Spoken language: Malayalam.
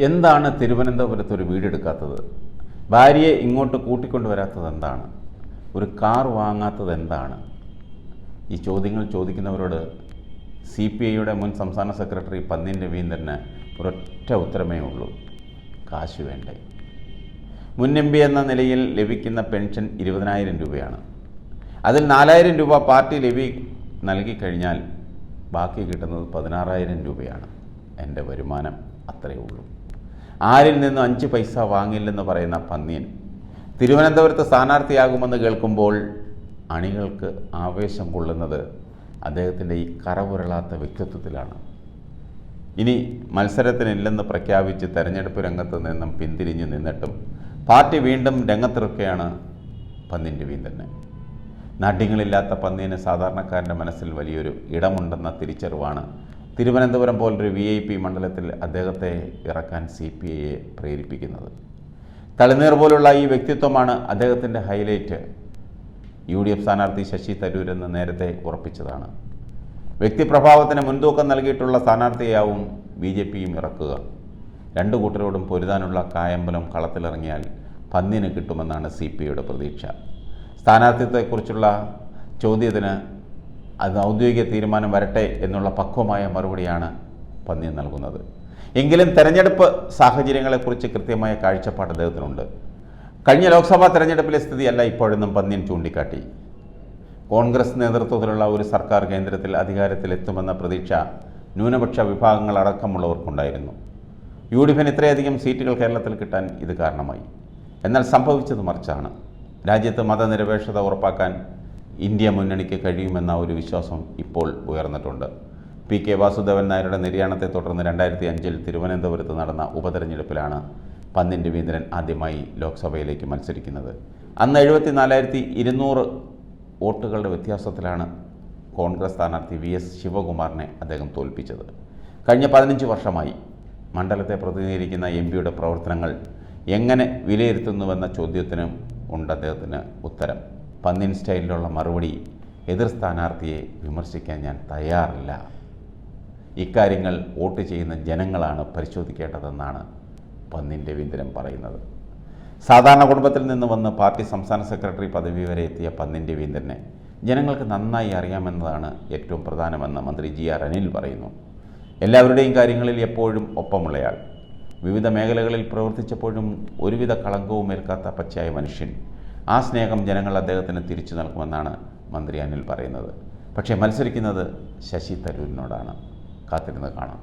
എന്താണ് തിരുവനന്തപുരത്ത് ഒരു വീടെടുക്കാത്തത്? ഭാര്യയെ ഇങ്ങോട്ട് കൂട്ടിക്കൊണ്ടുവരാത്തത് എന്താണ്? ഒരു കാർ വാങ്ങാത്തത് എന്താണ്? ഈ ചോദ്യങ്ങൾ ചോദിക്കുന്നവരോട് CPIയുടെ മുൻ സംസ്ഥാന സെക്രട്ടറി പന്ന്യൻ രവീന്ദ്രന് ഒരൊറ്റ ഉത്തരമേ ഉള്ളൂ: കാശ് വേണ്ടേ. മുൻ MP എന്ന നിലയിൽ ലഭിക്കുന്ന പെൻഷൻ 20,000 രൂപയാണ്. അതിൽ 4,000 രൂപ പാർട്ടി ലെവി നൽകിക്കഴിഞ്ഞാൽ ബാക്കി കിട്ടുന്നത് 16,000 രൂപയാണ്. എൻ്റെ വരുമാനം അത്രയേ ഉള്ളൂ. ആരിൽ നിന്നും 5 പൈസ വാങ്ങില്ലെന്ന് പറയുന്ന പന്ന്യൻ തിരുവനന്തപുരത്ത് സ്ഥാനാർത്ഥിയാകുമെന്ന് കേൾക്കുമ്പോൾ അണികൾക്ക് ആവേശം കൊള്ളുന്നത് അദ്ദേഹത്തിൻ്റെ ഈ കറപുരളാത്ത വ്യക്തിത്വത്തിലാണ്. ഇനി മത്സരത്തിനില്ലെന്ന് പ്രഖ്യാപിച്ച് തെരഞ്ഞെടുപ്പ് രംഗത്ത് നിന്നും പിന്തിരിഞ്ഞു നിന്നിട്ടും പാർട്ടി വീണ്ടും രംഗത്തിറക്കുകയാണ് പന്ന്യൻ രവീന്ദ്രനെ. നടികളില്ലാത്ത പന്ന്യന് സാധാരണക്കാരൻ്റെ മനസ്സിൽ വലിയൊരു ഇടമുണ്ടെന്ന തിരിച്ചറിവാണ് തിരുവനന്തപുരം പോലൊരു VIP മണ്ഡലത്തിൽ അദ്ദേഹത്തെ ഇറക്കാൻ CPIയെ പ്രേരിപ്പിക്കുന്നത്. തളിനീർ പോലുള്ള ഈ വ്യക്തിത്വമാണ് അദ്ദേഹത്തിൻ്റെ ഹൈലൈറ്റ്. UDF സ്ഥാനാർത്ഥി ശശി തരൂരെന്ന് നേരത്തെ ഉറപ്പിച്ചതാണ്. വ്യക്തിപ്രഭാവത്തിന് മുൻതൂക്കം നൽകിയിട്ടുള്ള സ്ഥാനാർത്ഥിയാവും BJPയും ഇറക്കുക. രണ്ടു കൂട്ടരോടും പൊരുതാനുള്ള കായമ്പലം കളത്തിലിറങ്ങിയാൽ പന്ന്യന് കിട്ടുമെന്നാണ് CPIയുടെ പ്രതീക്ഷ. സ്ഥാനാർത്ഥിത്വത്തെക്കുറിച്ചുള്ള ചോദ്യത്തിന് അത് ഔദ്യോഗിക തീരുമാനം വരട്ടെ എന്നുള്ള പക്വമായ മറുപടിയാണ് പന്ന്യൻ നൽകുന്നത്. എങ്കിലും തെരഞ്ഞെടുപ്പ് സാഹചര്യങ്ങളെക്കുറിച്ച് കൃത്യമായ കാഴ്ചപ്പാട് അദ്ദേഹത്തിനുണ്ട്. കഴിഞ്ഞ ലോക്സഭാ തെരഞ്ഞെടുപ്പിലെ സ്ഥിതിയല്ല ഇപ്പോഴെന്നും പന്ന്യൻ ചൂണ്ടിക്കാട്ടി. കോൺഗ്രസ് നേതൃത്വത്തിലുള്ള ഒരു സർക്കാർ കേന്ദ്രത്തിൽ അധികാരത്തിലെത്തുമെന്ന പ്രതീക്ഷ ന്യൂനപക്ഷ വിഭാഗങ്ങളടക്കമുള്ളവർക്കുണ്ടായിരുന്നു. UDFന് ഇത്രയധികം സീറ്റുകൾ കേരളത്തിൽ കിട്ടാൻ ഇത് കാരണമായി. എന്നാൽ സംഭവിച്ചത് മറിച്ചാണ്. രാജ്യത്ത് മതനിരപേക്ഷത ഉറപ്പാക്കാൻ ഇന്ത്യ മുന്നണിക്ക് കഴിയുമെന്ന ഒരു വിശ്വാസം ഇപ്പോൾ ഉയർന്നിട്ടുണ്ട്. PK വാസുദേവൻ നായരുടെ നിര്യാണത്തെ തുടർന്ന് 2005 തിരുവനന്തപുരത്ത് നടന്ന ഉപതെരഞ്ഞെടുപ്പിലാണ് പന്ന്യൻ രവീന്ദ്രൻ ആദ്യമായി ലോക്സഭയിലേക്ക് മത്സരിക്കുന്നത്. അന്ന് 74,200 വോട്ടുകളുടെ വ്യത്യാസത്തിലാണ് കോൺഗ്രസ് സ്ഥാനാർത്ഥി VS ശിവകുമാറിനെ അദ്ദേഹം തോൽപ്പിച്ചത്. കഴിഞ്ഞ 15 വർഷമായി മണ്ഡലത്തെ പ്രതിനിധീകരിക്കുന്ന MPയുടെ പ്രവർത്തനങ്ങൾ എങ്ങനെ വിലയിരുത്തുന്നുവെന്ന ചോദ്യത്തിനും ഉണ്ട് അദ്ദേഹത്തിന് ഉത്തരം. പന്ന്യൻ സ്റ്റൈലിലുള്ള മറുപടി: എതിർ സ്ഥാനാർത്ഥിയെ വിമർശിക്കാൻ ഞാൻ തയ്യാറില്ല. ഇക്കാര്യങ്ങൾ വോട്ട് ചെയ്യുന്ന ജനങ്ങളാണ് പരിശോധിക്കേണ്ടതെന്നാണ് പന്ന്യൻ രവീന്ദ്രൻ പറയുന്നത്. സാധാരണ കുടുംബത്തിൽ നിന്ന് വന്ന് പാർട്ടി സംസ്ഥാന സെക്രട്ടറി പദവി വരെ എത്തിയ പന്ന്യൻ രവീന്ദ്രനെ ജനങ്ങൾക്ക് നന്നായി അറിയാമെന്നതാണ് ഏറ്റവും പ്രധാനമെന്ന് മന്ത്രി GR അനിൽ പറയുന്നു. എല്ലാവരുടെയും കാര്യങ്ങളിൽ എപ്പോഴും ഒപ്പമുള്ളയാൾ, വിവിധ മേഖലകളിൽ പ്രവർത്തിച്ചപ്പോഴും ഒരുവിധ കളങ്കവും ഏൽക്കാത്ത പച്ചയായ മനുഷ്യൻ. ആ സ്നേഹം ജനങ്ങൾ അദ്ദേഹത്തിന് തിരിച്ചു നൽകുമെന്നാണ് മന്ത്രി അനിൽ പറയുന്നത്. പക്ഷേ മത്സരിക്കുന്നത് ശശി തരൂരിനോടാണ്. കാത്തിരുന്ന് കാണാം.